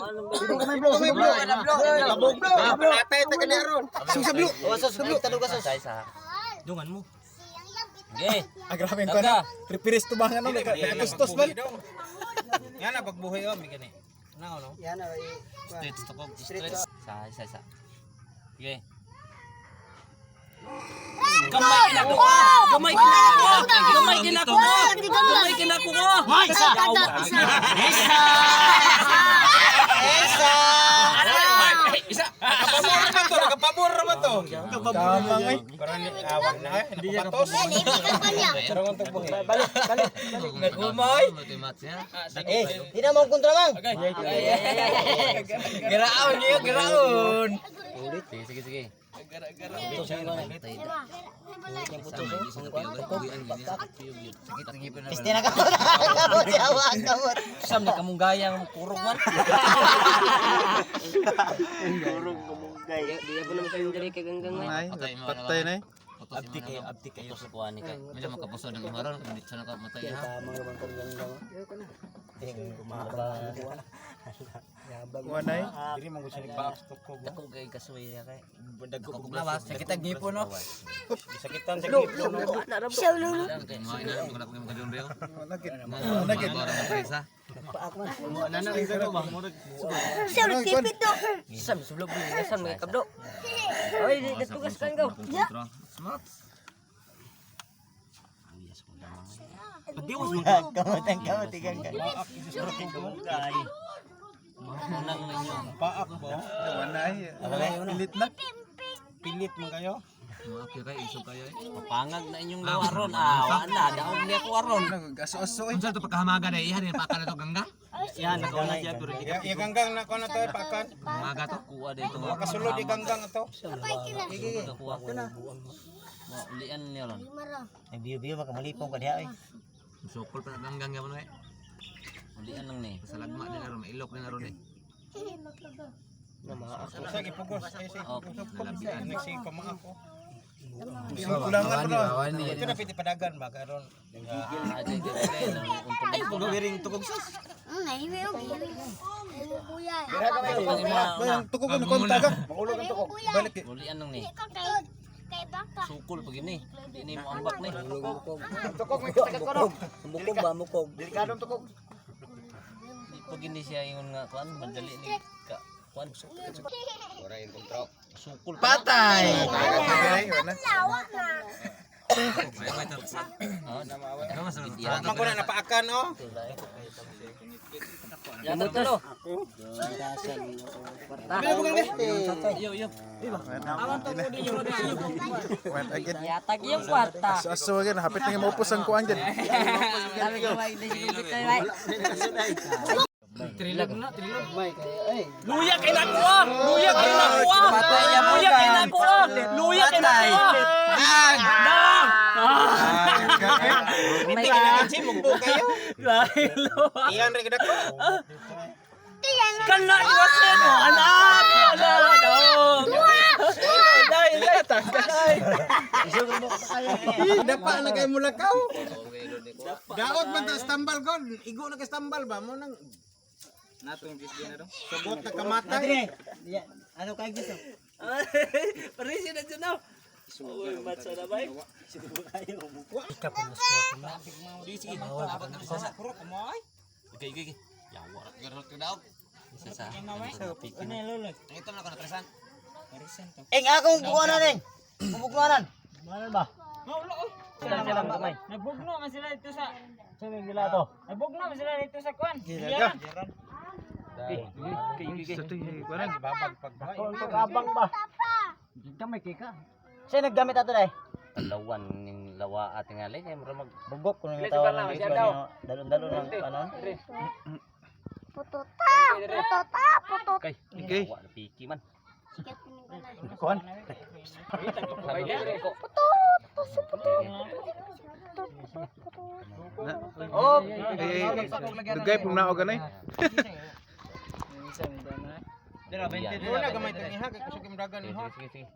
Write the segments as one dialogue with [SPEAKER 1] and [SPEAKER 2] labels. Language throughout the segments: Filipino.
[SPEAKER 1] Kamay bro. Labog bro. Palatay ta kani aron. Susablo. Susablo talo ka sa. Dungan mo. Okay. Grabe ko na. Prepares to bang ano kustos man. Yan na pagbuhay o mi gani. Nao no. Yan na straight to kog straight sa. Okay. Gamay kinako. Isa. Nakapabor naman to. Kamang ay. Parang awag na eh. Nakapatos. Sarang ang tagbuhay. Balik. Nagumay. Di na mo kontra mang. Giraon. Sige. Piste na ka. Sam na kamunggayang kurog man. Kurog kamunggay. Di ba naman kayo dali kay ganggang ay. Patay na. Abdi kayo sa kuan ni kay. Medyo makapuso ng maron kundi sa nakamatay ha. Tama naman kung ganggang. Ting kumaba. Wanay. Diri man gusto ni box tukog. Dako kay kasuy kay. Dagko kog lawas. Sakitan gipo no. Sakitan sa gipo no. Siya lulu. Mo ina ko na ko kadyon reo. Nagit. Mo na na rin sa ba mo. Siya tipit do. Sam sublog ni sam may kabdo. Oy ditugas kan gaw. Smart. Pagdiwas mo kamot tigang ka. Manang ninyo. Paak ba? Wanay. Pilit na. Pilit man kayo. Okay kay iso kayo. Papangag na inyong lawaron. Wala daog niya ko waron. Gaso-aso. Unsa to pagkahamaga dai ihan pakan na to ganggang? Yan nako na siya pero di. Ya ganggang na ko na to pakan. Hamaga to kuha dai to. Makasulod di ganggang to. Gigi. Kuha ko na. Mo lian niya ron. Ay biyo makamalipong ka diha oy. Sokol pa ganggang ya mo eh. Ulian lang ni. Sa lagma din aro mailok din aro ni. Sa gipugos ay sa labian nagsing pama ako. Kulangan ko na. Ito na piti padagan ba karon. Gigil na aja gilay nang untog. Ay tunog ring tukog sus. Naiwi og gili. Kuya. Bayang tukog ko kontaga. Maulog ang tukog. Balik. Ulian lang ni. Kay baka. Sukol pag ini. Ini mo ambak ni. Tukog may tagat ko no. Mukog ba mukog. Delikadong tukog. Pag hindi siya yung nga kuan madali ni ka kuan ora yung kontrol sukul patay lawa na man ko na napaakan oh yata tulo yo awan to mo di yo yata yung kwarta
[SPEAKER 2] So again, hapit na yung maupos ang kuhan dyan.
[SPEAKER 1] dami ko may Trilog. Luya kay nakuha. May kansi mo kayo. Iyan rin kada ko. Kana iwasan mo anak. Dapa na kay mulakaw. Daot man ta stambal gon. Igo na kay stambal ba mo nang natong disdi na do. Sugot na kamatay. Ano kay gusto? Parisi na dyan now. Uy, matsa na ba? Sige ba kayo? Ika pa mas ko na. Sige, abot na sa kuro kumoy. Okay. Yawa, garot ka daw. Sa pikin. Ano lolo? Ito na ko na presan. Presan to. Akong buwanan ning. Bubugnanan. Mana ba? Maulo. Sila gamay. Nagbugno man sila dito sa gila to. Nagbugno man sila dito sa kuan. Giran. Kuan babag pagbuhay. Abang ba? Gamay kika. Siya naggamit ato dai. Lawan ning lawa ating alay kay magbugok kuno ng tawanan dito. Dalon-dalon ng kanon. Pututa. Okay. Wala piki man. Kuan.
[SPEAKER 2] Oh, dugay pong naog ganay.
[SPEAKER 1] Dira 20 wala gamay tong iha kay kusog imdagan mo. Sige.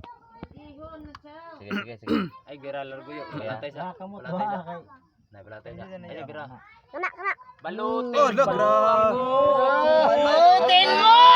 [SPEAKER 1] Ay gira largo yo. Balatay sa. Na balatay sa. Ay gira. Kana. Balutin. Oh, look. Balutin mo.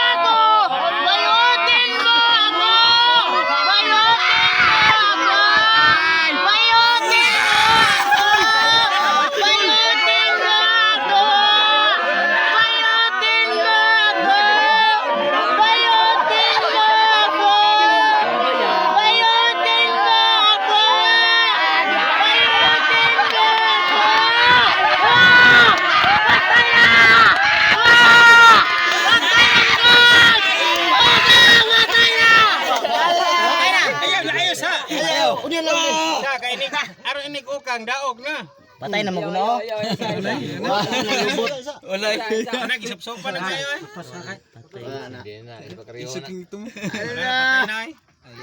[SPEAKER 1] ang daog na.
[SPEAKER 3] Patay na mo kuno.
[SPEAKER 1] Wala. Anak isop-sopa na kayo eh.
[SPEAKER 2] Isipin ito mo.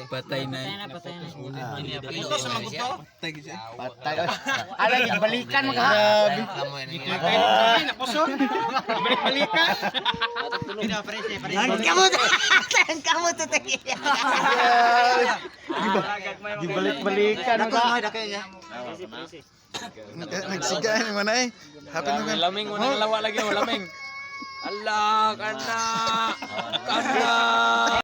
[SPEAKER 1] Patay na. Ito sa maguto.
[SPEAKER 3] Patay. Ala balikan mo ka.
[SPEAKER 1] Ay, nakuson. Balik-balikan.
[SPEAKER 3] Kamu to Gibalik-balikan mo ka.
[SPEAKER 2] Nagsigahan yung mana eh. Hapit naman.
[SPEAKER 1] Laming mo nang lawa lagi mo laming. Allah kana. Kana.